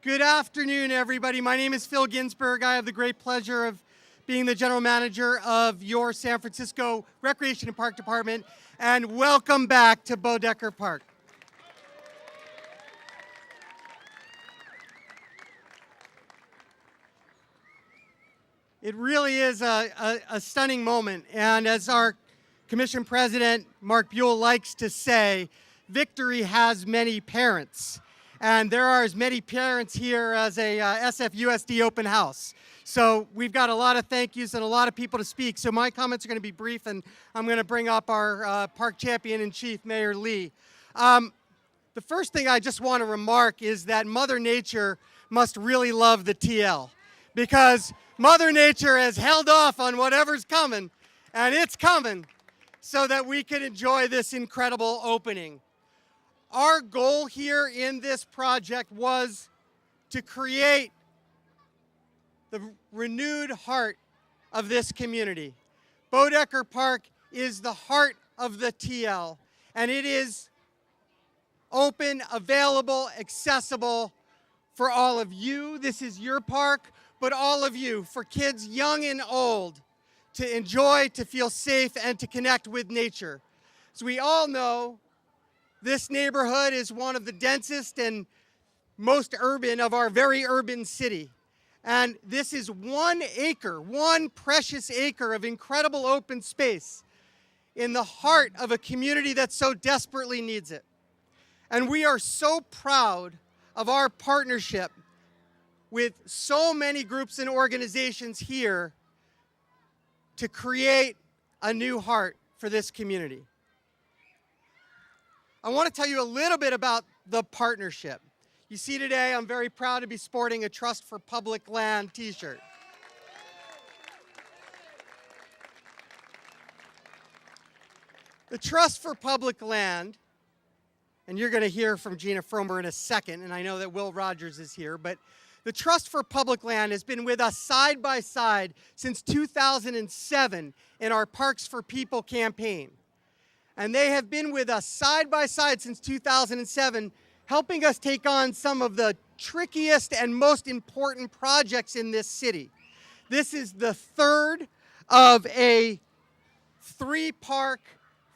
Good afternoon, everybody. My name is Phil Ginsberg. I have the great pleasure of being the general manager of your San Francisco Recreation and Park Department, and welcome back to Boeddeker Park. It really is a stunning moment, and as our Commission President, Mark Buell, likes to say, victory has many parents. And there are as many parents here as a SFUSD open house. So we've got a lot of thank yous and a lot of people to speak. So my comments are going to be brief, and I'm going to bring up our park champion-in-chief, Mayor Lee. The first thing I just want to remark is that Mother Nature must really love the TL, because Mother Nature has held off on whatever's coming, and it's coming, so that we can enjoy this incredible opening. Our goal here in this project was to create the renewed heart of this community. Boeddeker Park is the heart of the TL, and it is open, available, accessible for all of you. This is your park, but all of you, for kids young and old, to enjoy, to feel safe, and to connect with nature. As we all know, this neighborhood is one of the densest and most urban of our very urban city. And this is 1 acre, one precious acre of incredible open space in the heart of a community that so desperately needs it. And we are so proud of our partnership with so many groups and organizations here to create a new heart for this community. I want to tell you a little bit about the partnership. You see today, I'm very proud to be sporting a Trust for Public Land t-shirt. The Trust for Public Land, and you're going to hear from Gina Fromer in a second, and I know that Will Rogers is here, but the Trust for Public Land has been with us side by side since 2007 in our Parks for People campaign. And they have been with us side by side since 2007, helping us take on some of the trickiest and most important projects in this city. This is the third of a 3-park,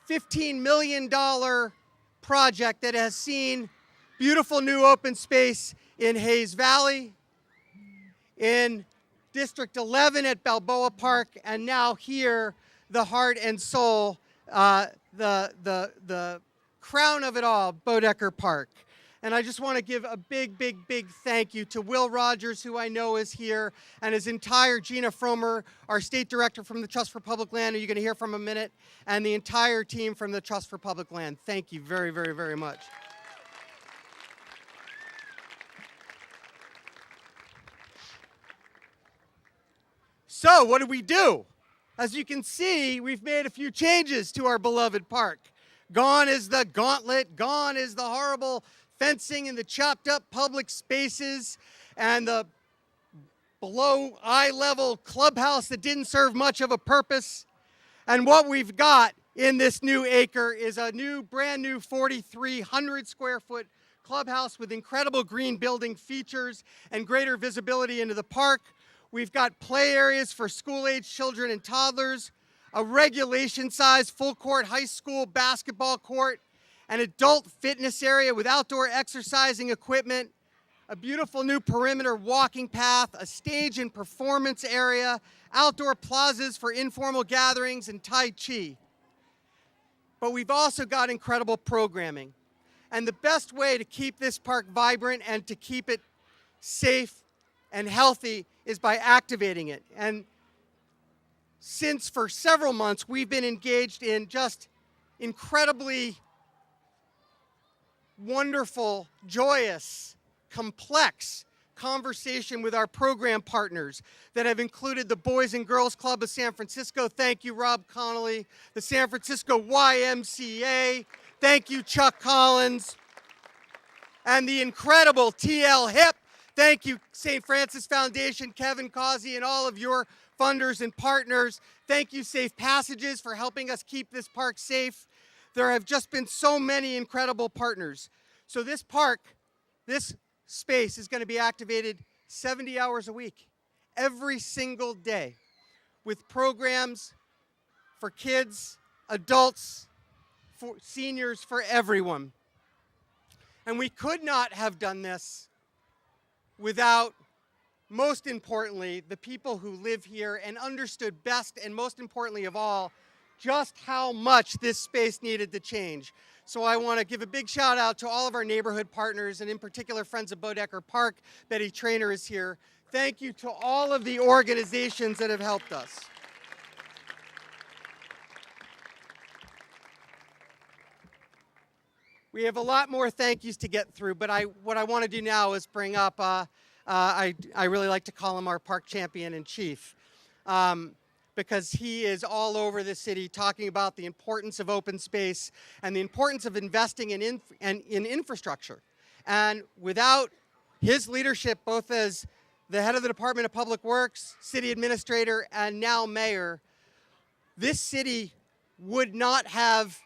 $15 million project that has seen beautiful new open space in Hayes Valley, in District 11 at Balboa Park, and now here, the heart and soul, the crown of it all, Boeddeker Park. And I just want to give a big, big, big thank you to Will Rogers, who I know is here, and his entire, Gina Fromer, our state director from the Trust for Public Land, who you're going to hear from in a minute, and the entire team from the Trust for Public Land. Thank you very, very, very much. So what did we do? As you can see, we've made a few changes to our beloved park. Gone is the gauntlet, gone is the horrible fencing and the chopped up public spaces and the below eye level clubhouse that didn't serve much of a purpose. And what we've got in this new acre is a new, brand new 4,300 square foot clubhouse with incredible green building features and greater visibility into the park. We've got play areas for school-age children and toddlers, a regulation-sized full-court high school basketball court, an adult fitness area with outdoor exercising equipment, a beautiful new perimeter walking path, a stage and performance area, outdoor plazas for informal gatherings, and Tai Chi. But we've also got incredible programming. And the best way to keep this park vibrant and to keep it safe and healthy is by activating it. And since for several months we've been engaged in just incredibly wonderful, joyous, complex conversation with our program partners that have included the Boys and Girls Club of San Francisco. Thank you, Rob Connolly. The San Francisco YMCA. Thank you, Chuck Collins. And the incredible TL Hip. Thank you, St. Francis Foundation, Kevin Causey, and all of your funders and partners. Thank you, Safe Passages, for helping us keep this park safe. There have just been so many incredible partners. So this park, this space is going to be activated 70 hours a week, every single day, with programs for kids, adults, for seniors, for everyone. And we could not have done this without, most importantly, the people who live here and understood best and most importantly of all, just how much this space needed to change. So I want to give a big shout out to all of our neighborhood partners, and in particular Friends of Boeddeker Park. Betty Traynor is here. Thank you to all of the organizations that have helped us. We have a lot more thank yous to get through, but what I want to do now is bring up, I really like to call him our park champion in chief, because he is all over the city talking about the importance of open space and the importance of investing in infrastructure. And without his leadership, both as the head of the Department of Public Works, city administrator, and now mayor, this city would not have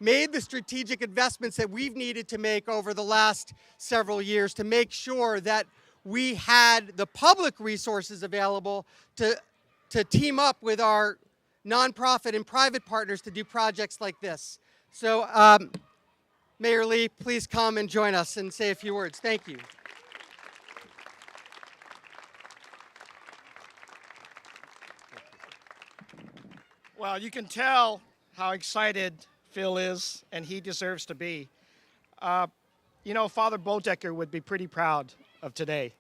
made the strategic investments that we've needed to make over the last several years to make sure that we had the public resources available to team up with our nonprofit and private partners to do projects like this. So Mayor Lee, please come and join us and say a few words. Thank you. Well, you can tell how excited Phil is, and he deserves to be. You know, Father Boeddeker would be pretty proud of today.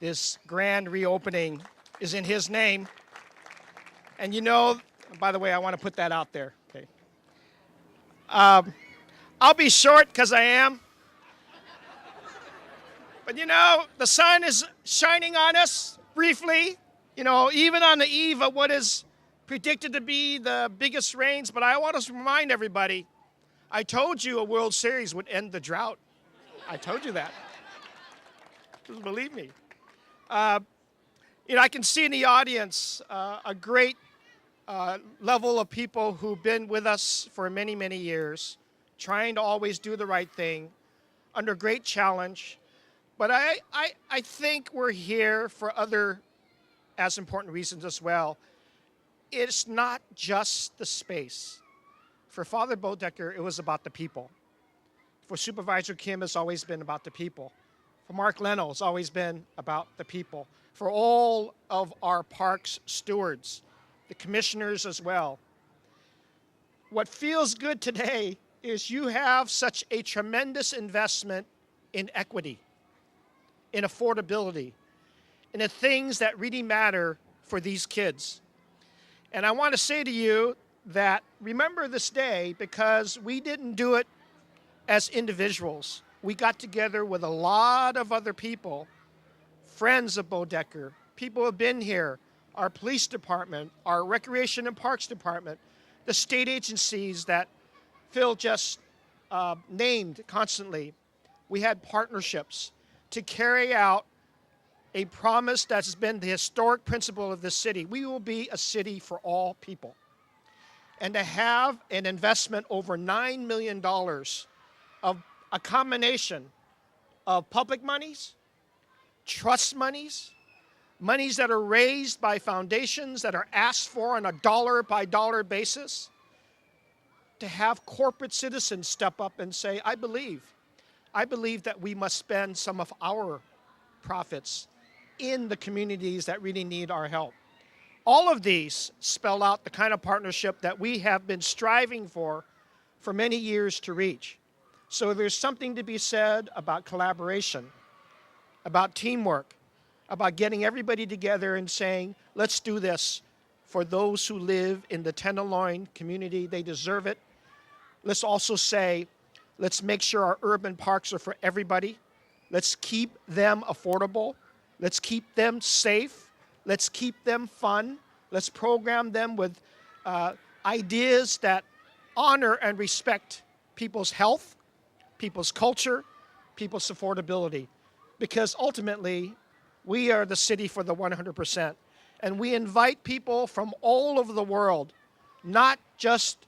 This grand reopening is in his name. And you know, by the way, I want to put that out there. Okay. I'll be short because I am. But you know, the sun is shining on us briefly, you know, even on the eve of what is predicted to be the biggest rains. But I want to remind everybody, I told you a World Series would end the drought. I told you that. Just believe me. You know, I can see in the audience a great level of people who've been with us for many, many years, trying to always do the right thing, under great challenge. But I think we're here for other as important reasons as well. It's not just the space. For Father Boeddeker, it was about the people. For Supervisor Kim, it's always been about the people. For Mark Leno, it's always been about the people. For all of our parks stewards, the commissioners as well. What feels good today is you have such a tremendous investment in equity, in affordability, in the things that really matter for these kids. And I want to say to you that remember this day, because we didn't do it as individuals. We got together with a lot of other people, friends of Boeddeker, people who have been here, our police department, our recreation and parks department, the state agencies that Phil just named constantly. We had partnerships to carry out a promise that's been the historic principle of this city. We will be a city for all people. And to have an investment over $9 million of a combination of public monies, trust monies, monies that are raised by foundations that are asked for on a dollar-by-dollar basis, to have corporate citizens step up and say, I believe that we must spend some of our profits in the communities that really need our help. All of these spell out the kind of partnership that we have been striving for many years to reach. So there's something to be said about collaboration, about teamwork, about getting everybody together and saying, let's do this for those who live in the Tenderloin community. They deserve it. Let's also say, let's make sure our urban parks are for everybody. Let's keep them affordable. Let's keep them safe. Let's keep them fun. Let's program them with ideas that honor and respect people's health, people's culture, people's affordability. Because ultimately, we are the city for the 100%. And we invite people from all over the world, not just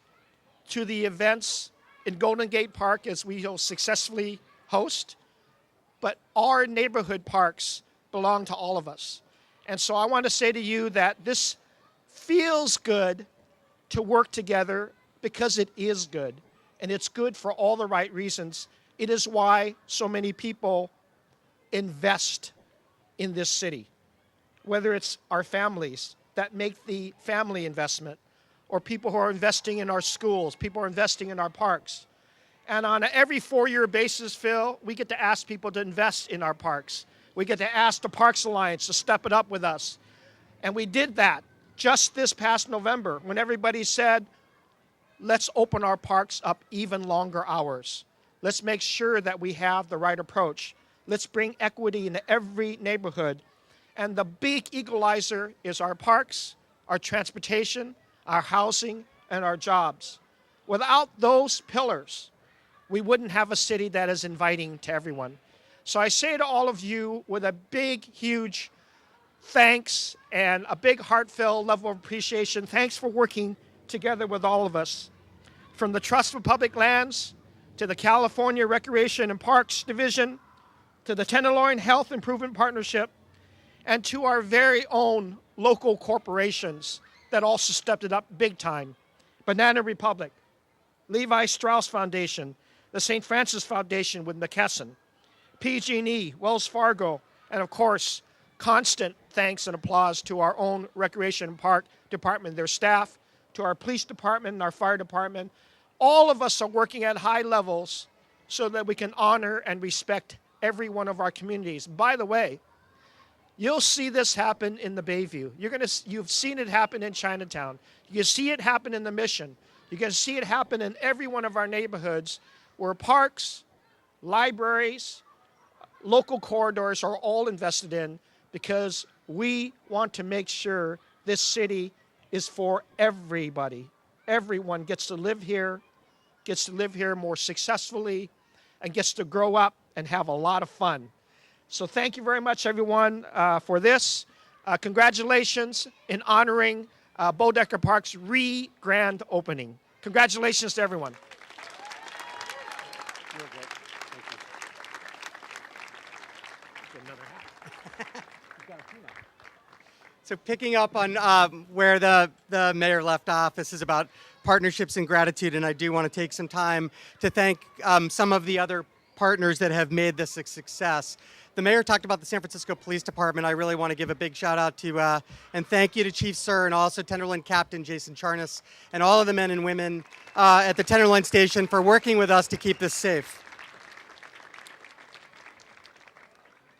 to the events in Golden Gate Park as we will successfully host, but our neighborhood parks belong to all of us. And so I want to say to you that this feels good to work together because it is good. And it's good for all the right reasons. It is why so many people invest in this city, whether it's our families that make the family investment, or people who are investing in our schools, people who are investing in our parks. And on every 4-year basis, Phil, we get to ask people to invest in our parks. We get to ask the Parks Alliance to step it up with us. And we did that just this past November when everybody said, let's open our parks up even longer hours. Let's make sure that we have the right approach. Let's bring equity into every neighborhood. And the big equalizer is our parks, our transportation, our housing, and our jobs. Without those pillars, we wouldn't have a city that is inviting to everyone. So I say to all of you with a big, huge thanks and a big heartfelt level of appreciation, thanks for working together with all of us. From the Trust for Public Lands to the California Recreation and Parks Division to the Tenderloin Health Improvement Partnership and to our very own local corporations that also stepped it up big time. Banana Republic, Levi Strauss Foundation, the St. Francis Foundation with McKesson, PG&E, Wells Fargo, and of course, constant thanks and applause to our own Recreation and Park Department, their staff, to our police department and our fire department. All of us are working at high levels so that we can honor and respect every one of our communities. By the way, you'll see this happen in the Bayview. You've seen it happen in Chinatown. You see it happen in the Mission. You're going to see it happen in every one of our neighborhoods where parks, libraries, local corridors are all invested in because we want to make sure this city is for everybody. Everyone gets to live here more successfully, and gets to grow up and have a lot of fun. So thank you very much, everyone, for this. Congratulations in honoring Boeddeker Park's grand opening. Congratulations to everyone. So picking up on where the mayor left off, this is about partnerships and gratitude, and I do want to take some time to thank some of the other partners that have made this a success. The mayor talked about the San Francisco Police Department. I really want to give a big shout out to and thank you to Chief Sir and also Tenderloin Captain Jason Charnas and all of the men and women at the Tenderloin Station for working with us to keep this safe.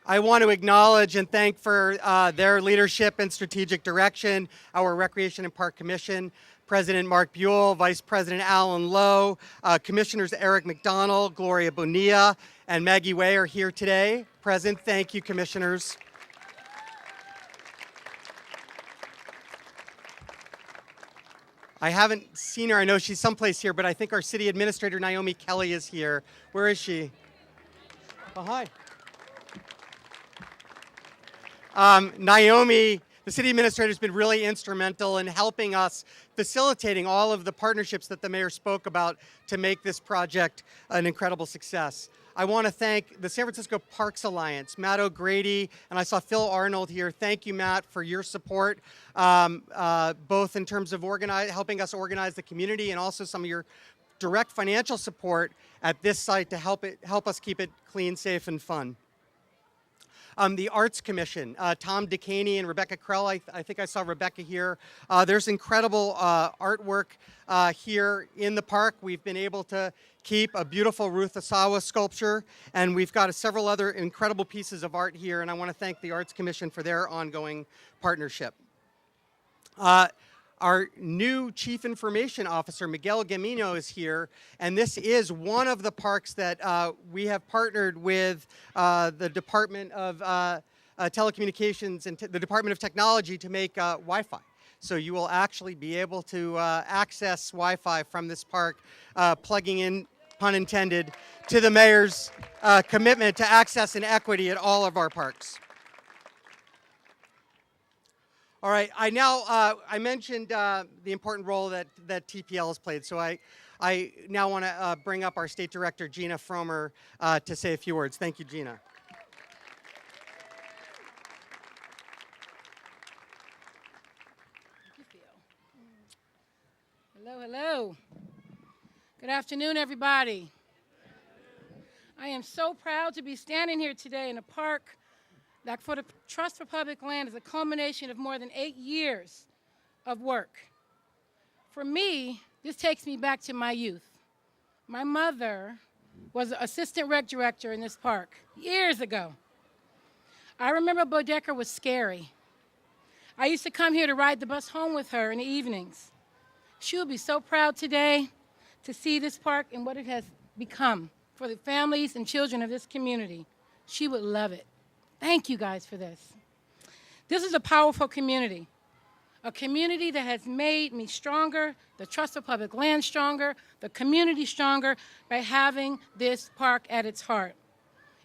I want to acknowledge and thank for their leadership and strategic direction, our Recreation and Park Commission, President Mark Buell, Vice President Alan Lowe, Commissioners Eric McDonald, Gloria Bonilla, and Maggie Way are here today. Present, thank you, Commissioners. I haven't seen her. I know she's someplace here, but I think our City Administrator, Naomi Kelly, is here. Where is she? Oh, hi. Naomi, the city administrator, has been really instrumental in helping us facilitating all of the partnerships that the mayor spoke about to make this project an incredible success. I want to thank the San Francisco Parks Alliance, Matt O'Grady, and I saw Phil Arnold here. Thank you, Matt, for your support, both in terms of helping us organize the community and also some of your direct financial support at this site to help us keep it clean, safe, and fun. The Arts Commission, Tom DeCaney and Rebecca Krell. I think I saw Rebecca here. There's incredible artwork here in the park. We've been able to keep a beautiful Ruth Asawa sculpture, and we've got several other incredible pieces of art here, and I want to thank the Arts Commission for their ongoing partnership. Our new Chief Information Officer, Miguel Gamino, is here, and this is one of the parks that we have partnered with the Department of Telecommunications and the Department of Technology to make Wi-Fi. So you will actually be able to access Wi-Fi from this park, plugging in, pun intended, to the mayor's commitment to access and equity at all of our parks. All right, I mentioned the important role that TPL has played, so I now want to bring up our State Director, Gina Fromer, to say a few words. Thank you, Gina. Hello. Good afternoon, everybody. I am so proud to be standing here today in a park that for the Trust for Public Land is a culmination of more than 8 years of work. For me, this takes me back to my youth. My mother was an assistant rec director in this park years ago. I remember Boeddeker was scary. I used to come here to ride the bus home with her in the evenings. She will be so proud today to see this park and what it has become for the families and children of this community. She would love it. Thank you guys for this. This is a powerful community, a community that has made me stronger, the Trust for Public Land stronger, the community stronger by having this park at its heart.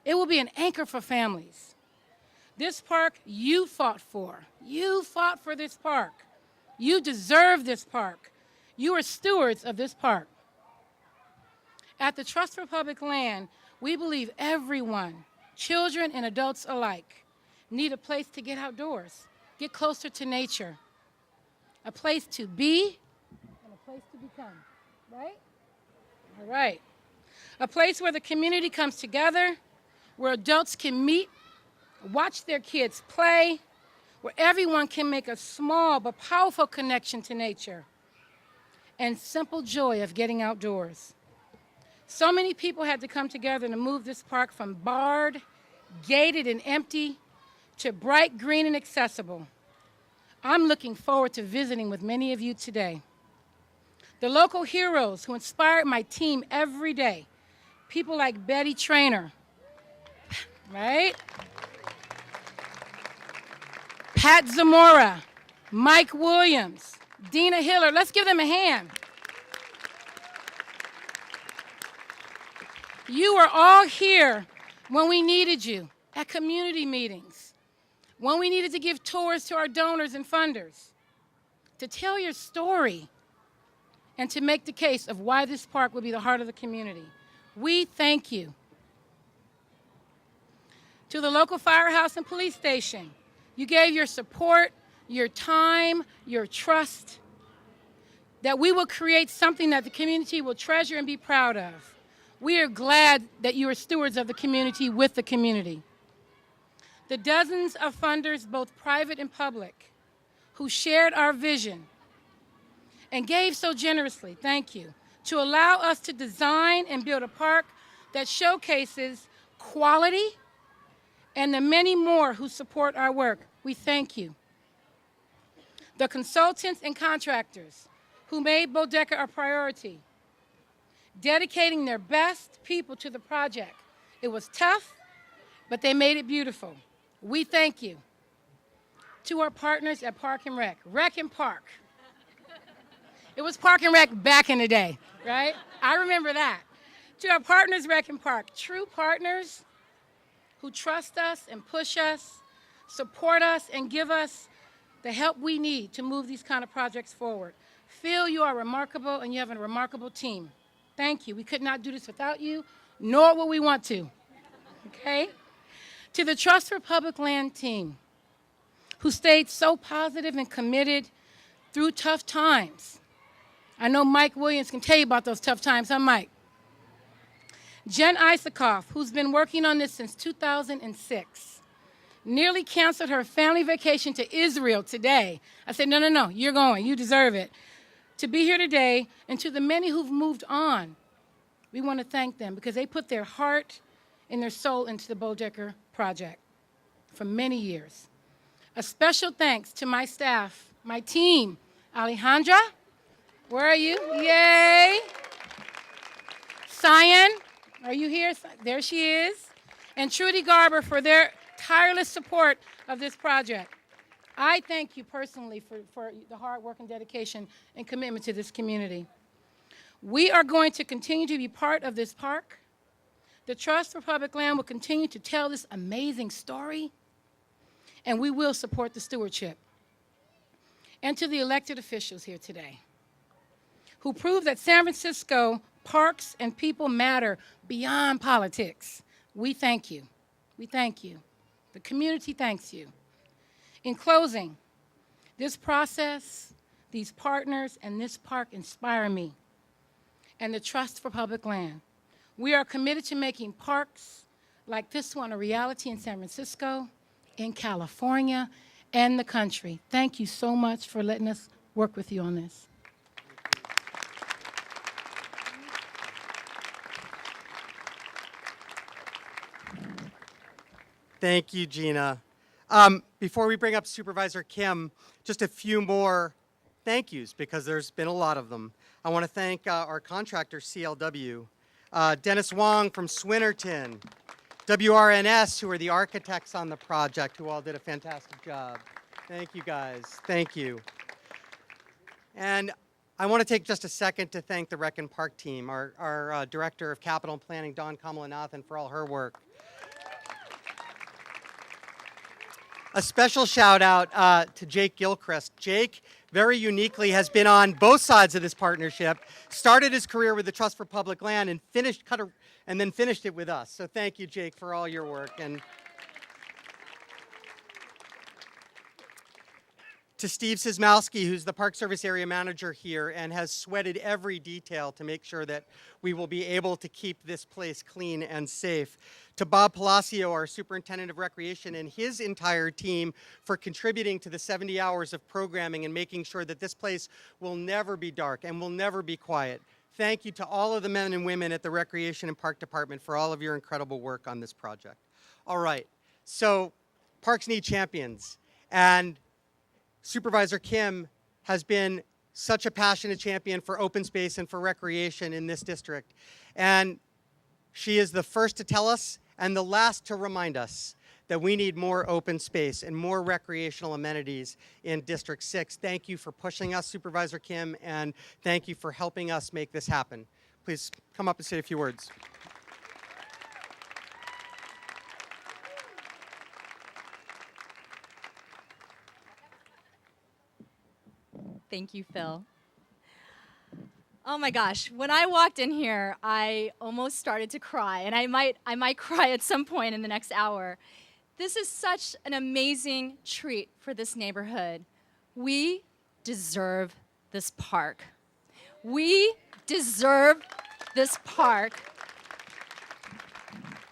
It will be an anchor for families. This park you fought for. You fought for this park. You deserve this park. You are stewards of this park. At the Trust for Public Land, we believe everyone, children and adults alike, need a place to get outdoors, get closer to nature, a place to be and a place to become, right? All right. A place where the community comes together, where adults can meet, watch their kids play, where everyone can make a small but powerful connection to nature and simple joy of getting outdoors. So many people had to come together to move this park from barred, gated, and empty to bright green and accessible. I'm looking forward to visiting with many of you today. The local heroes who inspired my team every day, people like Betty Traynor, right? Pat Zamora, Mike Williams, Dina Hiller. Let's give them a hand. You were all here when we needed you at community meetings, when we needed to give tours to our donors and funders, to tell your story and to make the case of why this park would be the heart of the community. We thank you. To the local firehouse and police station, you gave your support, your time, your trust, that we will create something that the community will treasure and be proud of. We are glad that you are stewards of the community with the community. The dozens of funders, both private and public, who shared our vision and gave so generously, thank you, to allow us to design and build a park that showcases quality and the many more who support our work. We thank you. The consultants and contractors who made Boeddeker a priority, dedicating their best people to the project. It was tough, but they made it beautiful. We thank you. To our partners at Park and Rec, Rec and Park. It was Park and Rec back in the day, right? I remember that. To our partners, Rec and Park, true partners who trust us and push us, support us, and give us the help we need to move these kind of projects forward. Phil, you are remarkable, and you have a remarkable team. Thank you. We could not do this without you, nor will we want to, okay? To the Trust for Public Land team, who stayed so positive and committed through tough times. I know Mike Williams can tell you about those tough times, huh, Mike? Jen Isakoff, who's been working on this since 2006, nearly canceled her family vacation to Israel today. I said, no, you're going. You deserve it. To be here today, and to the many who've moved on, we want to thank them because they put their heart and their soul into the Boeddeker project for many years. A special thanks to my staff, my team, Alejandra, where are you? Yay. Cyan, are you here? There she is. And Trudy Garber for their tireless support of this project. I thank you personally for the hard work and dedication and commitment to this community. We are going to continue to be part of this park. The Trust for Public Land will continue to tell this amazing story, and we will support the stewardship. And to the elected officials here today, who prove that San Francisco parks and people matter beyond politics, we thank you. We thank you. The community thanks you. In closing, this process, These partners and this park inspire me and the Trust for Public Land. We are committed to making parks like this one a reality in San Francisco, in California, and the country. Thank you so much for letting us work with you on this. Thank you, Gina. Before we bring up Supervisor Kim, just a few more thank yous, because there's been a lot of them. I want to thank our contractor, CLW, Dennis Wong from Swinnerton, WRNS, who are the architects on the project, who all did a fantastic job. Thank you, guys. Thank you. And I want to take just a second to thank the Rec and Park team, our Director of Capital and Planning, Dawn Kamalanathan, for all her work. A special shout out to Jake Gilchrist. Jake very uniquely has been on both sides of this partnership, started his career with the Trust for Public Land and then finished it with us. So thank you, Jake, for all your work. And to Steve Sismowski, who's the Park Service Area Manager here and has sweated every detail to make sure that we will be able to keep this place clean and safe. To Bob Palacio, our Superintendent of Recreation, and his entire team for contributing to the 70 hours of programming and making sure that this place will never be dark and will never be quiet. Thank you to all of the men and women at the Recreation and Park Department for all of your incredible work on this project. All right, so parks need champions, and Supervisor Kim has been such a passionate champion for open space and for recreation in this district. And she is the first to tell us and the last to remind us that we need more open space and more recreational amenities in District 6. Thank you for pushing us, Supervisor Kim, and thank you for helping us make this happen. Please come up and say a few words. Thank you, Phil. Oh my gosh, when I walked in here, I almost started to cry, and I might cry at some point in the next hour. This is such an amazing treat for this neighborhood. We deserve this park. We deserve this park.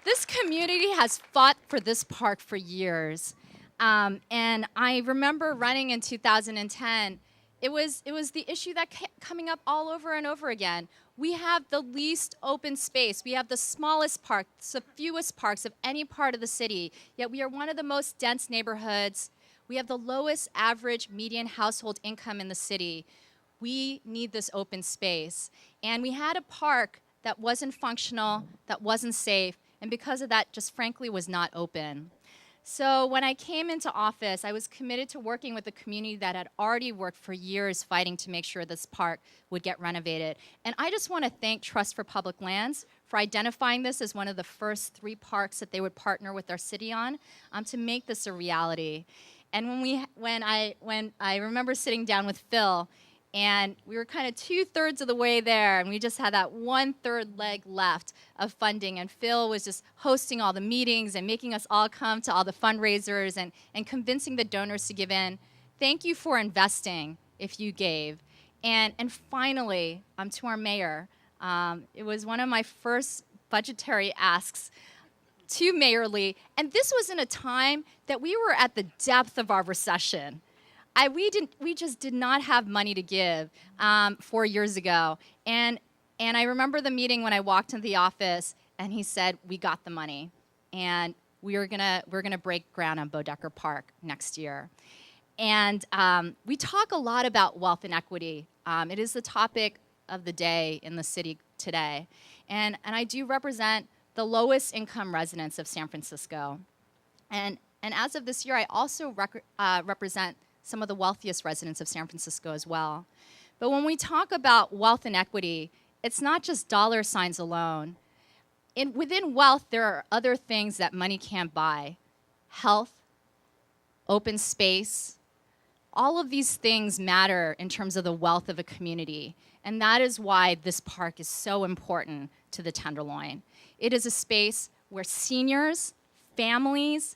This community has fought for this park for years. And I remember running in 2010. It was the issue that kept coming up all over and over again. We have the least open space. We have the smallest parks, the fewest parks of any part of the city, yet we are one of the most dense neighborhoods. We have the lowest average median household income in the city. We need this open space. And we had a park that wasn't functional, that wasn't safe, and because of that, just frankly was not open. So when I came into office, I was committed to working with the community that had already worked for years fighting to make sure this park would get renovated. And I just want to thank Trust for Public Lands for identifying this as one of the first 3 parks that they would partner with our city on to make this a reality. And when I remember sitting down with Phil, and we were kind of 2/3 of the way there, and we just had that 1/3 leg left of funding. And Phil was just hosting all the meetings and making us all come to all the fundraisers and convincing the donors to give in. Thank you for investing if you gave. And finally, to our mayor, it was one of my first budgetary asks to Mayor Lee. And this was in a time that we were at the depth of our recession. We just did not have money to give 4 years ago. And I remember the meeting when I walked into the office, and he said, we got the money. And we're gonna break ground on Boeddeker Park next year. And we talk a lot about wealth inequity. It is the topic of the day in the city today. And I do represent the lowest income residents of San Francisco. And as of this year, I also represent some of the wealthiest residents of San Francisco as well. But when we talk about wealth inequity, it's not just dollar signs alone. Within wealth, there are other things that money can't buy. Health, open space, all of these things matter in terms of the wealth of a community. And that is why this park is so important to the Tenderloin. It is a space where seniors, families,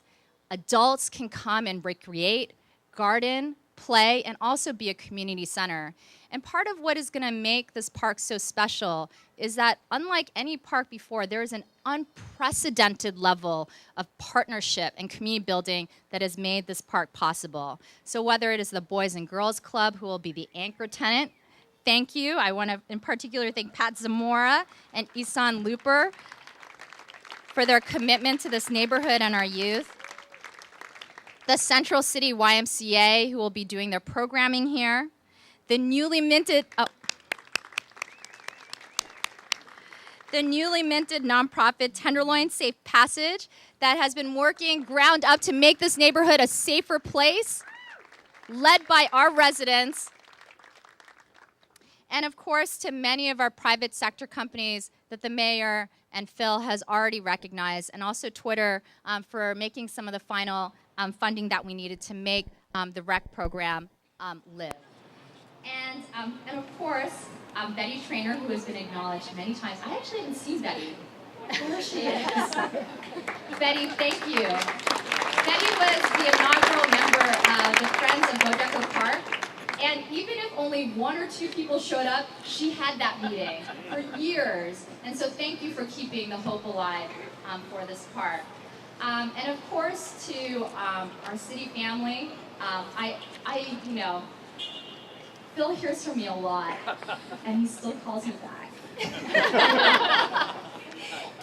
adults can come and recreate, garden, play, and also be a community center. And part of what is going to make this park so special is that unlike any park before, there is an unprecedented level of partnership and community building that has made this park possible. So whether it is the Boys and Girls Club, who will be the anchor tenant, thank you. I want to in particular thank Pat Zamora and Isan Looper for their commitment to this neighborhood and our youth. The Central City YMCA, who will be doing their programming here. The newly minted nonprofit Tenderloin Safe Passage that has been working ground up to make this neighborhood a safer place, led by our residents. And of course, to many of our private sector companies that the mayor and Phil has already recognized, and also Twitter for making some of the final funding that we needed to make the rec program live. And of course, Betty Traynor, who has been acknowledged many times. I actually haven't seen Betty. There she is. Betty, thank you. Betty was the inaugural member of the Friends of Boeddeker Park. And even if only one or two people showed up, she had that meeting for years. And so thank you for keeping the hope alive for this park. And of course, to our city family, Phil hears from me a lot, and he still calls me back.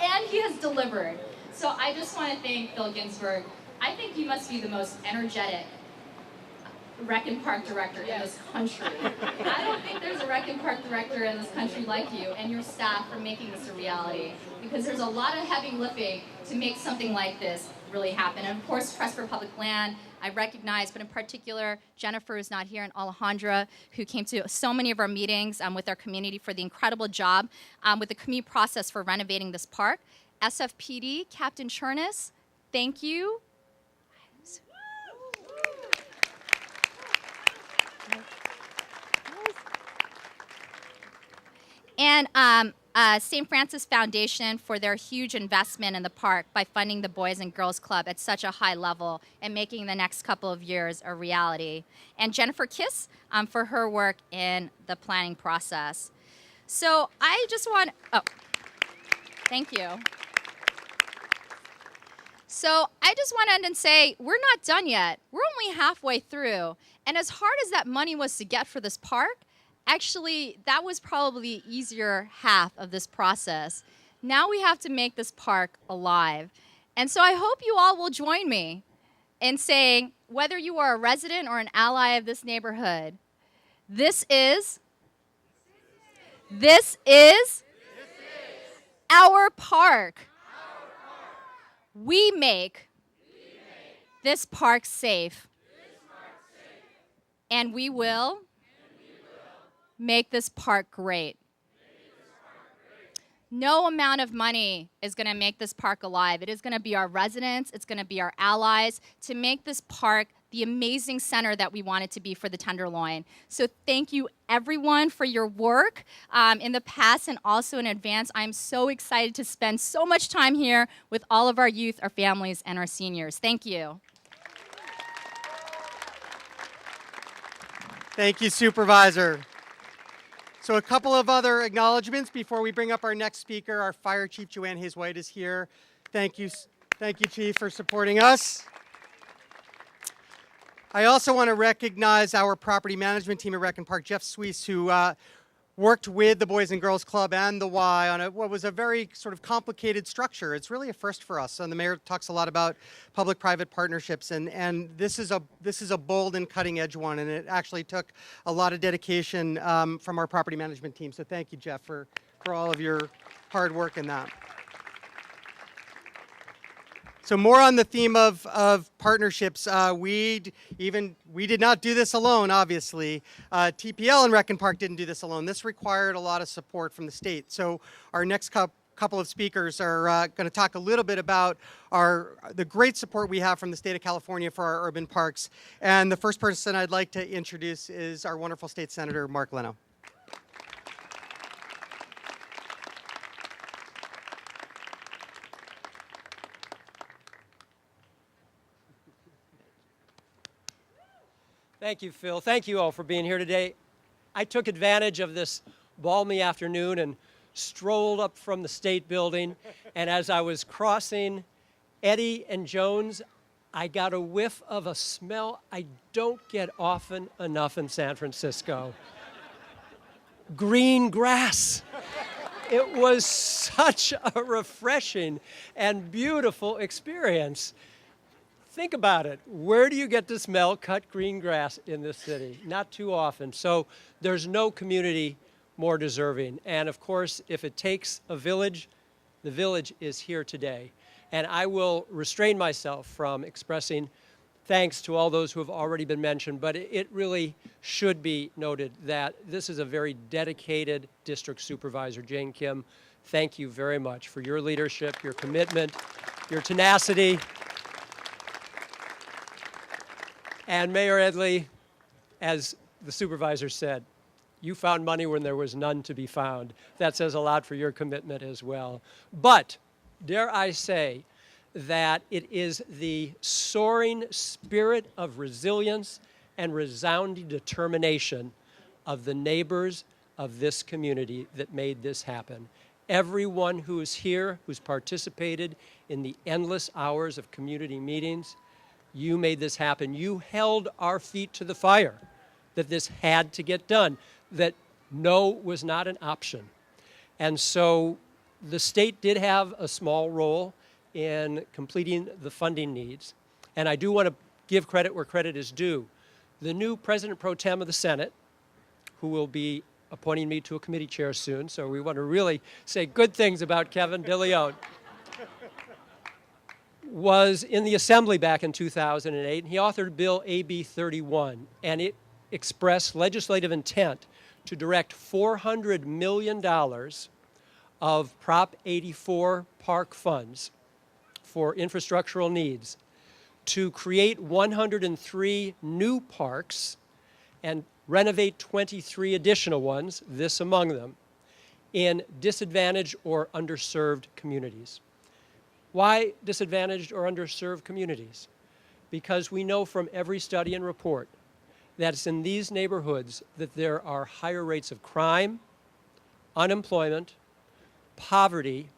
And he has delivered. So I just want to thank Phil Ginsburg. I think you must be the most energetic rec and park director in this country. I don't think there's a rec and park director in this country like you and your staff for making this a reality, because there's a lot of heavy lifting to make something like this really happen. And of course, Trust for Public Land, I recognize, but in particular, Jennifer, who's not here, and Alejandra, who came to so many of our meetings with our community for the incredible job with the community process for renovating this park. SFPD, Captain Chernus, thank you. And St. Francis Foundation for their huge investment in the park by funding the Boys and Girls Club at such a high level and making the next couple of years a reality. And Jennifer Kiss for her work in the planning process. So I just want, thank you. So I just want to end and say, we're not done yet. We're only halfway through. And as hard as that money was to get for this park, actually, that was probably the easier half of this process. Now we have to make this park alive. And so I hope you all will join me in saying, whether you are a resident or an ally of this neighborhood, this is our park. We make this park safe. And we will make this park great. No amount of money is going to make this park alive. It is going to be our residents, it's going to be our allies to make this park the amazing center that we want it to be for the Tenderloin. So thank you everyone for your work in the past and also in advance. I'm so excited to spend so much time here with all of our youth, our families, and our seniors. Thank you. Thank you, Supervisor. So a couple of other acknowledgments before we bring up our next speaker. Our Fire Chief, Joanne Hayes-White, is here. Thank you, Chief, for supporting us. I also want to recognize our property management team at Rec and Park, Jeff Suisse, who worked with the Boys and Girls Club and the Y on what was a very sort of complicated structure. It's really a first for us. And the mayor talks a lot about public-private partnerships, and this is a bold and cutting-edge one, and it actually took a lot of dedication from our property management team. So thank you, Jeff, for all of your hard work in that. So more on the theme of partnerships, we did not do this alone, obviously. TPL and Rec and Park didn't do this alone. This required a lot of support from the state. So our next couple of speakers are going to talk a little bit about the great support we have from the state of California for our urban parks. And the first person I'd like to introduce is our wonderful state senator, Mark Leno. Thank you, Phil. Thank you all for being here today. I took advantage of this balmy afternoon and strolled up from the State Building, and as I was crossing Eddy and Jones, I got a whiff of a smell I don't get often enough in San Francisco. Green grass. It was such a refreshing and beautiful experience. Think about it. Where do you get to smell cut green grass in this city? Not too often. So there's no community more deserving. And of course, if it takes a village, the village is here today. And I will restrain myself from expressing thanks to all those who have already been mentioned, but it really should be noted that this is a very dedicated district supervisor, Jane Kim. Thank you very much for your leadership, your commitment, your tenacity. And Mayor Edley, as the supervisor said, you found money when there was none to be found. That says a lot for your commitment as well. But dare I say that it is the soaring spirit of resilience and resounding determination of the neighbors of this community that made this happen. Everyone who is here, who's participated in the endless hours of community meetings, you made this happen. You held our feet to the fire that this had to get done, that no was not an option. And so the state did have a small role in completing the funding needs. And I do want to give credit where credit is due. The new President Pro Tem of the Senate, who will be appointing me to a committee chair soon, so we want to really say good things about Kevin DeLeon, was in the Assembly back in 2008, and he authored Bill AB 31, and it expressed legislative intent to direct $400 million of Prop 84 park funds for infrastructural needs to create 103 new parks and renovate 23 additional ones, this among them, in disadvantaged or underserved communities. Why disadvantaged or underserved communities? Because we know from every study and report that it's in these neighborhoods that there are higher rates of crime, unemployment, poverty,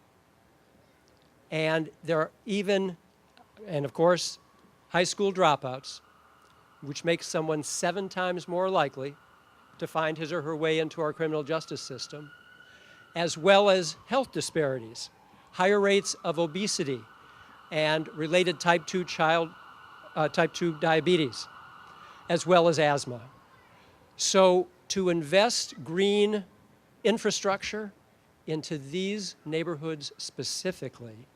and there are even, and of course, high school dropouts, which makes someone 7 times more likely to find his or her way into our criminal justice system, as well as health disparities, higher rates of obesity and related type 2 diabetes, as well as asthma. So to invest green infrastructure into these neighborhoods specifically,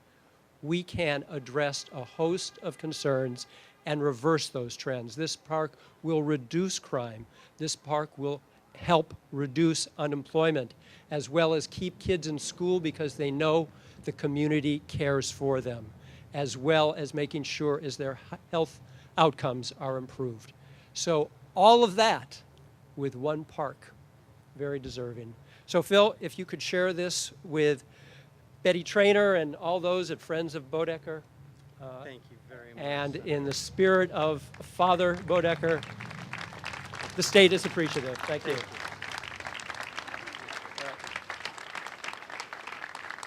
we can address a host of concerns and reverse those trends. This park will reduce crime. This park will help reduce unemployment, as well as keep kids in school because they know the community cares for them, as well as making sure as their health outcomes are improved. So all of that with one park, very deserving. So Phil, if you could share this with Betty Traynor and all those at Friends of Boeddeker. Thank you very much. And in the spirit of Father Boeddeker, the state is appreciative. Thank you.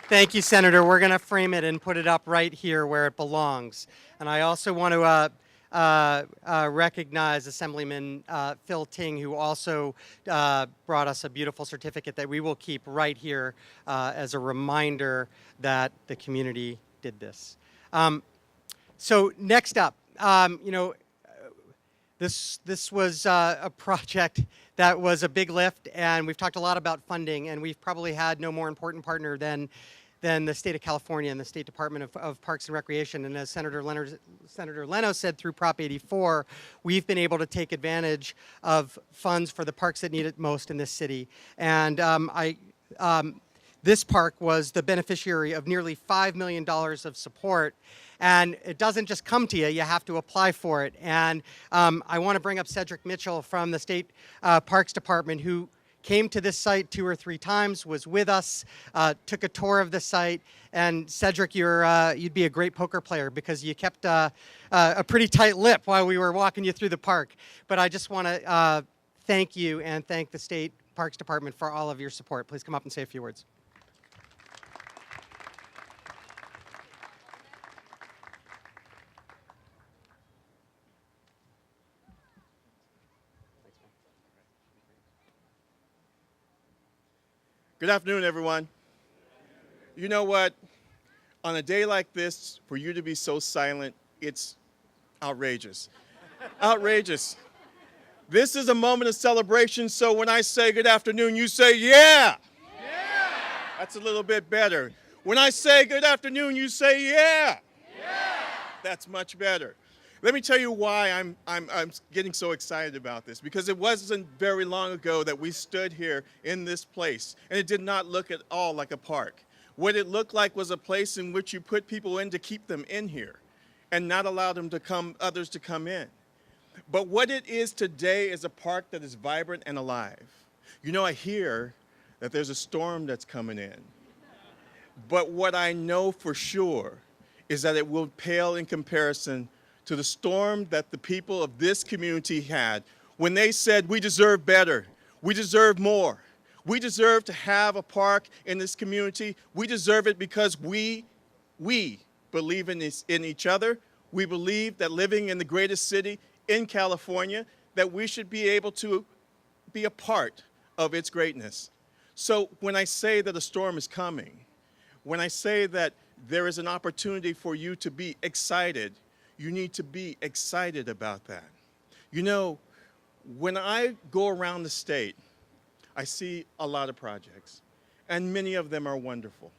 Thank you, Senator. We're going to frame it and put it up right here where it belongs. And I also want to recognize Assemblyman Phil Ting, who also brought us a beautiful certificate that we will keep right here as a reminder that the community did this. So next up, this was a project that was a big lift, and we've talked a lot about funding, and we've probably had no more important partner than the state of California and the State Department of Parks and Recreation. And as Senator Leno said, through Prop 84, we've been able to take advantage of funds for the parks that need it most in this city. And this park was the beneficiary of nearly $5 million of support. And it doesn't just come to you, you have to apply for it. And I want to bring up Cedric Mitchell from the State Parks Department, who came to this site 2 or 3 times, was with us, took a tour of the site. And Cedric, you'd be a great poker player because you kept a pretty tight lip while we were walking you through the park. But I just want to thank you and thank the State Parks Department for all of your support. Please come up and say a few words. Good afternoon, everyone. You know what? On a day like this, for you to be so silent, it's outrageous. Outrageous. This is a moment of celebration, so when I say good afternoon, you say, yeah! Yeah! That's a little bit better. When I say good afternoon, you say, yeah! Yeah! That's much better. Let me tell you why I'm getting so excited about this, because it wasn't very long ago that we stood here in this place, and it did not look at all like a park. What it looked like was a place in which you put people in to keep them in here and not allow them to others to come in. But what it is today is a park that is vibrant and alive. You know, I hear that there's a storm that's coming in, but what I know for sure is that it will pale in comparison to the storm that the people of this community had when they said, we deserve better, we deserve more, we deserve to have a park in this community, we deserve it because we believe in each other, we believe that living in the greatest city in California, that we should be able to be a part of its greatness. So when I say that a storm is coming, when I say that there is an opportunity for you to be excited, you need to be excited about that. You know, when I go around the state, I see a lot of projects, and many of them are wonderful.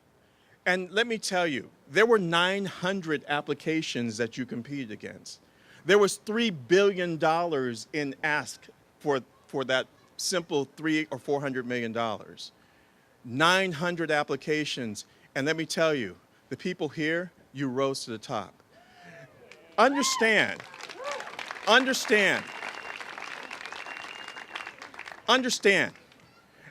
And let me tell you, there were 900 applications that you competed against. There was $3 billion in ask for that simple $300 or $400 million. 900 applications, and let me tell you, the people here, you rose to the top. Understand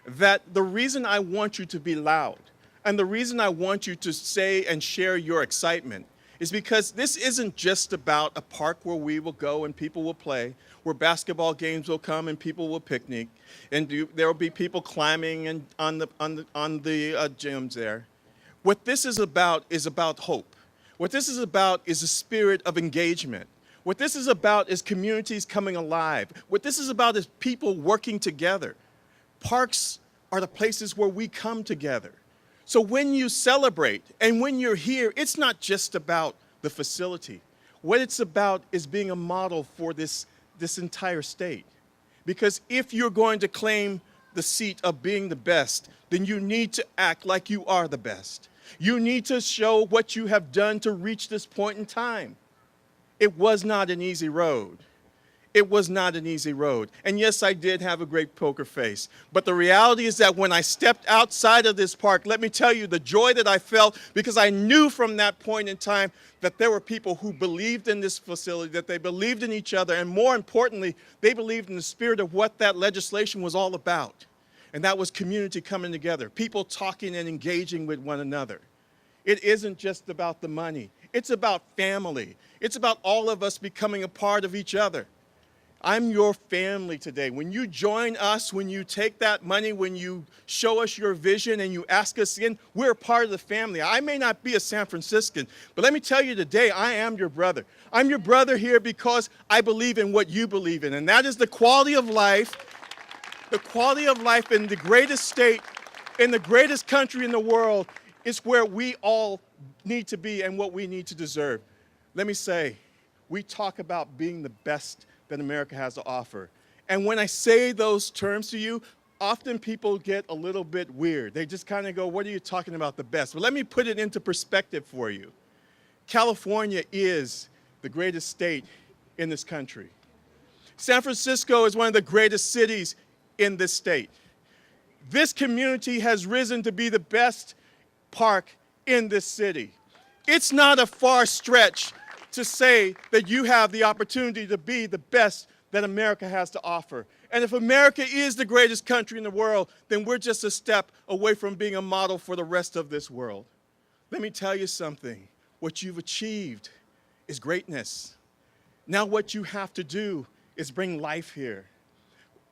that the reason I want you to be loud and the reason I want you to say and share your excitement is because this isn't just about a park where we will go and people will play, where basketball games will come and people will picnic, and there will be people climbing and on the gyms there. What this is about hope. What this is about is a spirit of engagement. What this is about is communities coming alive. What this is about is people working together. Parks are the places where we come together. So when you celebrate and when you're here, it's not just about the facility. What it's about is being a model for this entire state. Because if you're going to claim the seat of being the best, then you need to act like you are the best. You need to show what you have done to reach this point in time. It was not an easy road. It was not an easy road. And yes, I did have a great poker face. But the reality is that when I stepped outside of this park, let me tell you the joy that I felt, because I knew from that point in time that there were people who believed in this facility, that they believed in each other, and more importantly, they believed in the spirit of what that legislation was all about. And that was community coming together, people talking and engaging with one another. It isn't just about the money. It's about family. It's about all of us becoming a part of each other. I'm your family today. When you join us, when you take that money, when you show us your vision and you ask us in, we're a part of the family. I may not be a San Franciscan, but let me tell you today, I am your brother. I'm your brother here because I believe in what you believe in, and that is the quality of life in the greatest state, in the greatest country in the world, is where we all need to be and what we need to deserve. Let me say, we talk about being the best that America has to offer. And when I say those terms to you, often people get a little bit weird. They just kind of go, what are you talking about, the best? But let me put it into perspective for you. California is the greatest state in this country. San Francisco is one of the greatest cities in this state. This community has risen to be the best park in this city. It's not a far stretch to say that you have the opportunity to be the best that America has to offer. And if America is the greatest country in the world, then we're just a step away from being a model for the rest of this world. Let me tell you something. What you've achieved is greatness. Now what you have to do is bring life here.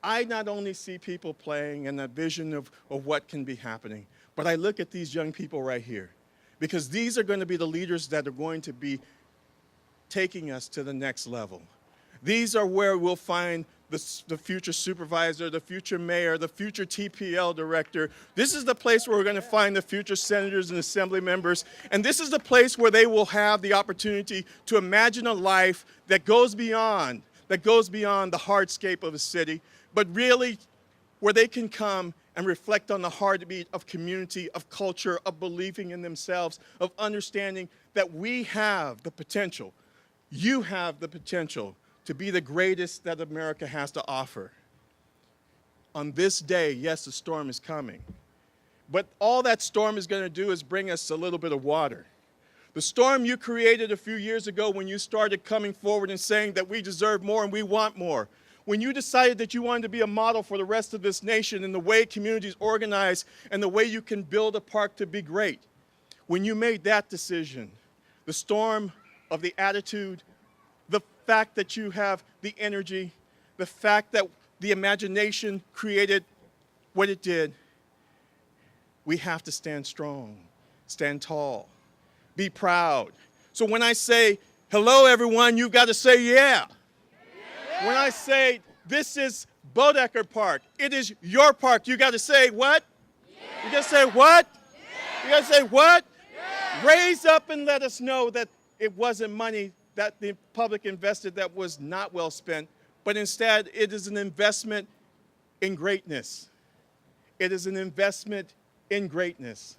I not only see people playing and a vision of what can be happening, but I look at these young people right here, because these are going to be the leaders that are going to be taking us to the next level. These are where we'll find the future supervisor, the future mayor, the future TPL director. This is the place where we're going to find the future senators and assembly members. And this is the place where they will have the opportunity to imagine a life that goes beyond the hardscape of a city, but really where they can come and reflect on the heartbeat of community, of culture, of believing in themselves, of understanding that we have the potential, you have the potential to be the greatest that America has to offer. On this day, yes, the storm is coming, but all that storm is going to do is bring us a little bit of water. The storm you created a few years ago when you started coming forward and saying that we deserve more and we want more, when you decided that you wanted to be a model for the rest of this nation in the way communities organize and the way you can build a park to be great, when you made that decision, the storm of the attitude, the fact that you have the energy, the fact that the imagination created what it did, we have to stand strong, stand tall, be proud. So when I say, hello everyone, you've got to say yeah. When I say, this is Boeddeker Park, it is your park, you got to say what? Yeah. You got to say what? Yeah. You got to say what? Yeah. Raise up and let us know that it wasn't money that the public invested that was not well spent, but instead it is an investment in greatness. It is an investment in greatness.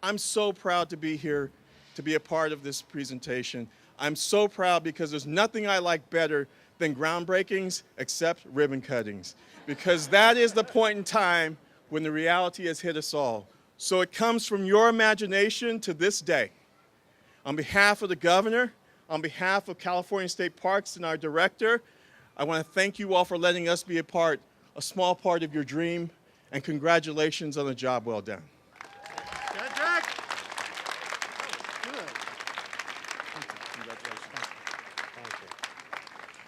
I'm so proud to be here, to be a part of this presentation. I'm so proud because there's nothing I like better than groundbreakings except ribbon cuttings, because that is the point in time when the reality has hit us all. So it comes from your imagination to this day. On behalf of the governor, on behalf of California State Parks and our director, I want to thank you all for letting us be a small part of your dream, and congratulations on a job well done.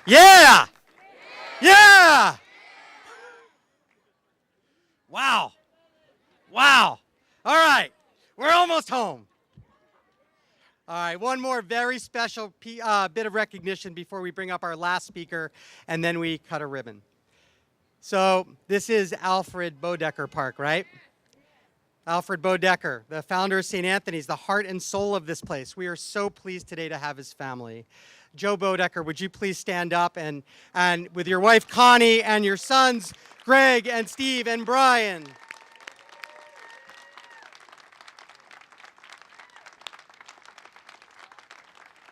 Yeah! Yeah! Wow. Wow. All right. We're almost home. All right. One more very special bit of recognition before we bring up our last speaker, and then we cut a ribbon. So this is Alfred Boeddeker Park, right? Alfred Boeddeker, the founder of St. Anthony's, the heart and soul of this place. We are so pleased today to have his family. Joe Boeddeker, would you please stand up and with your wife Connie and your sons Greg and Steve and Brian.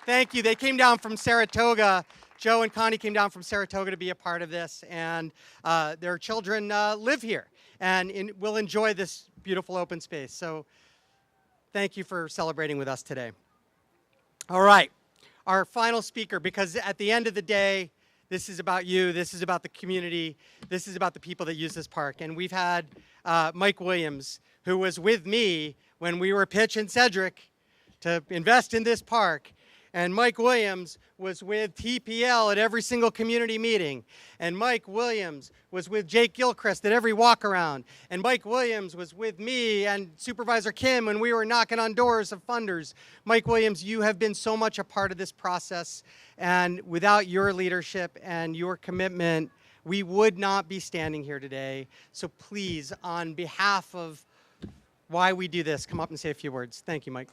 Thank you. They came down from Saratoga. Joe and Connie came down from Saratoga to be a part of this, and their children live here and will enjoy this beautiful open space. So thank you for celebrating with us today. All right. Our final speaker, because at the end of the day, this is about you, this is about the community, this is about the people that use this park. And we've had Mike Williams, who was with me when we were pitching Cedric to invest in this park. And Mike Williams was with TPL at every single community meeting. And Mike Williams was with Jake Gilchrist at every walk around. And Mike Williams was with me and Supervisor Kim when we were knocking on doors of funders. Mike Williams, you have been so much a part of this process. And without your leadership and your commitment, we would not be standing here today. So please, on behalf of why we do this, come up and say a few words. Thank you, Mike.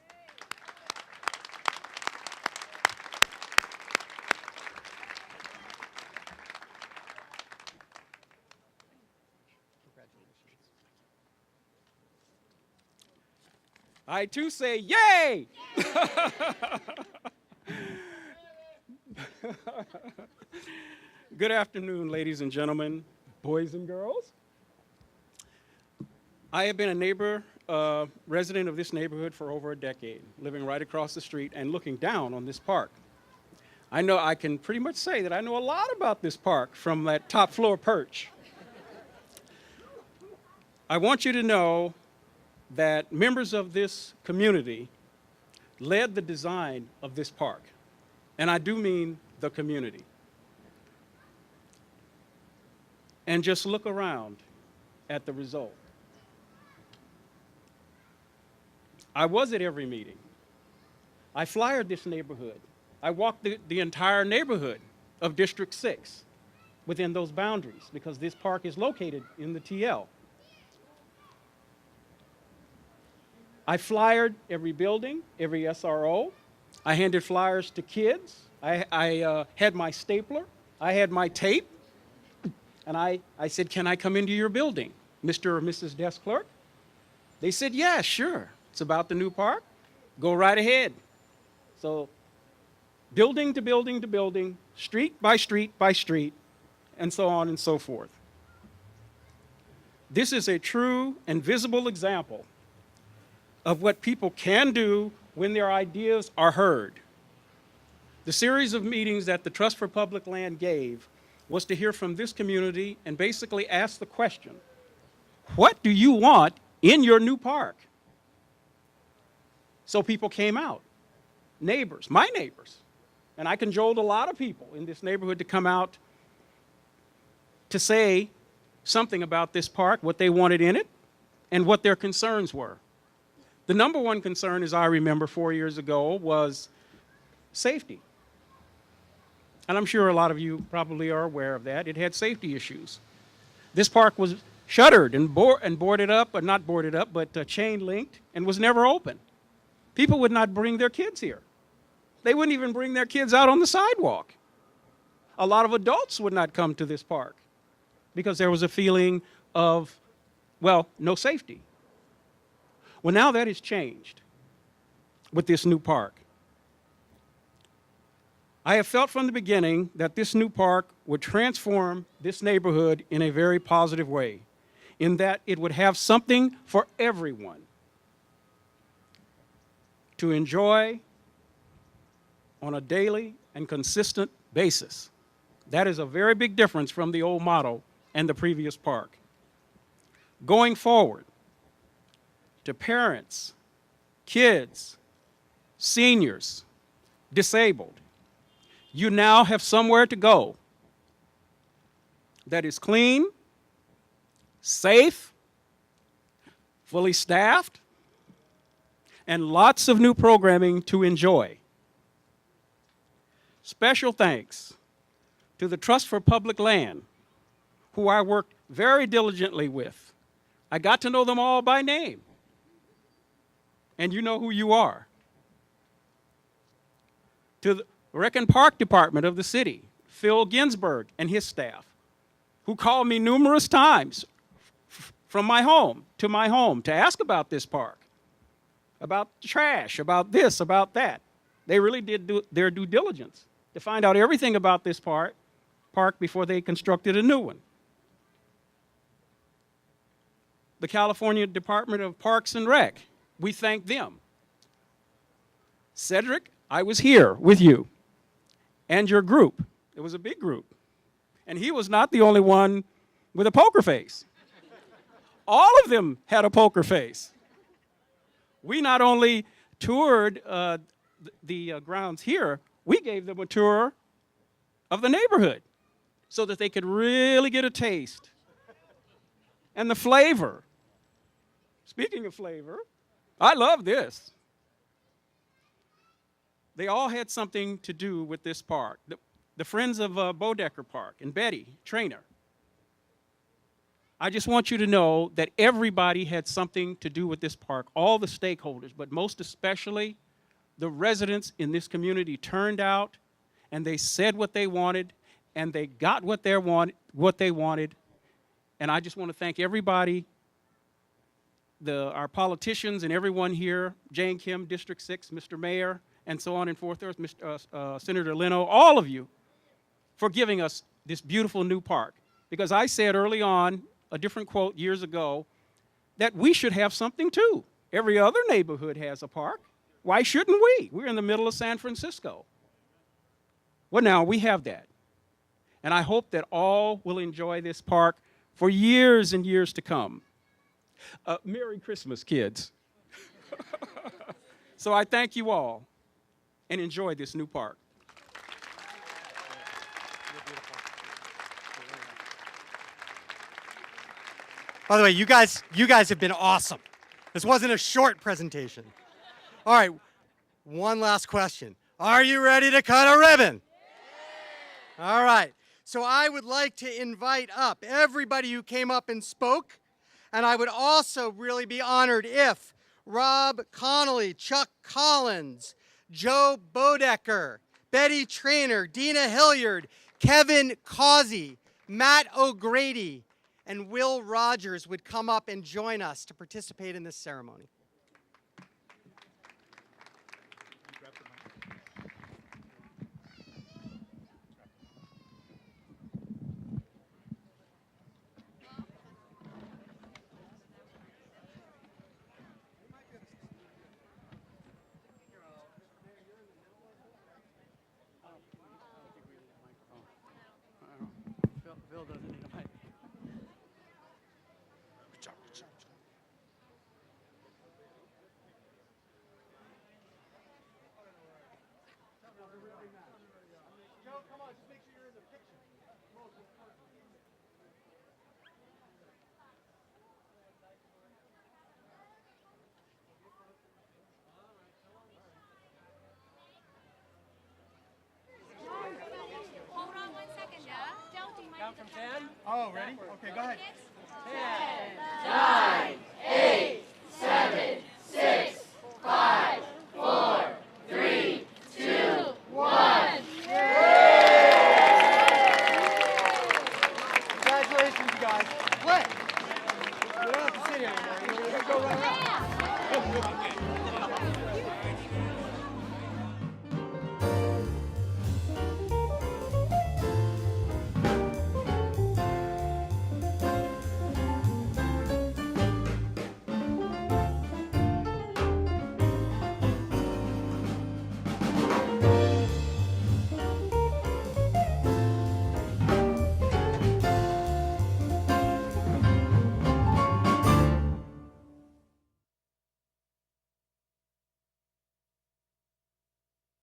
I too say yay! Good afternoon, ladies and gentlemen, boys and girls. I have been a neighbor, resident of this neighborhood for over a decade, living right across the street and looking down on this park. I can pretty much say that I know a lot about this park from that top floor perch. I want you to know that members of this community led the design of this park. And I do mean the community. And just look around at the result. I was at every meeting. I flyered this neighborhood. I walked the entire neighborhood of District 6 within those boundaries because this park is located in the TL. I flyered every building, every SRO. I handed flyers to kids. I had my stapler. I had my tape. And I said, can I come into your building, Mr. or Mrs. Desk Clerk? They said, yeah, sure. It's about the new park. Go right ahead. So building to building to building, street by street by street, and so on and so forth. This is a true and visible example of what people can do when their ideas are heard. The series of meetings that the Trust for Public Land gave was to hear from this community and basically ask the question, what do you want in your new park? So people came out, neighbors, my neighbors, and I cajoled a lot of people in this neighborhood to come out to say something about this park, what they wanted in it, and what their concerns were. The number one concern, as I remember 4 years ago, was safety. And I'm sure a lot of you probably are aware of that. It had safety issues. This park was shuttered and boarded up, or not boarded up, but chain linked, and was never open. People would not bring their kids here. They wouldn't even bring their kids out on the sidewalk. A lot of adults would not come to this park because there was a feeling of, well, no safety. Well, now that has changed with this new park. I have felt from the beginning that this new park would transform this neighborhood in a very positive way, in that it would have something for everyone to enjoy on a daily and consistent basis. That is a very big difference from the old model and the previous park. Going forward, to parents, kids, seniors, disabled, you now have somewhere to go that is clean, safe, fully staffed, and lots of new programming to enjoy. Special thanks to the Trust for Public Land, who I worked very diligently with. I got to know them all by name, and you know who you are. To the Rec and Park Department of the city, Phil Ginsberg and his staff, who called me numerous times from my home to ask about this park, about trash, about this, about that. They really did do their due diligence to find out everything about this park before they constructed a new one. The California Department of Parks and Rec, we thank them. Cedric, I was here with you and your group. It was a big group. And he was not the only one with a poker face. All of them had a poker face. We not only toured the grounds here, we gave them a tour of the neighborhood so that they could really get a taste and the flavor. Speaking of flavor, I love this. They all had something to do with this park. The friends of Boeddeker Park and Betty Trainer. I just want you to know that everybody had something to do with this park, all the stakeholders, but most especially the residents in this community turned out and they said what they wanted and they got what they wanted. And I just want to thank everybody, our politicians and everyone here, Jane Kim, District 6, Mr. Mayor, and so on and forth, Senator Leno, all of you, for giving us this beautiful new park. Because I said early on, a different quote years ago, that we should have something too. Every other neighborhood has a park. Why shouldn't we? We're in the middle of San Francisco. Well, now we have that. And I hope that all will enjoy this park for years and years to come. Merry Christmas, kids. So I thank you all and enjoy this new park. By the way, you guys have been awesome. This wasn't a short presentation. All right, one last question. Are you ready to cut a ribbon? All right. So I would like to invite up everybody who came up and spoke, and I would also really be honored if Rob Connolly, Chuck Collins, Joe Boeddeker, Betty Traynor, Dina Hilliard, Kevin Causey, Matt O'Grady, and Will Rogers would come up and join us to participate in this ceremony. Bill doesn't need a mic. Joe, come on, just make sure you're in the picture. Most important. Hold on 1 second, Joe. Don't do my Count from 10. Oh, ready? Okay, go ahead. 10, 9,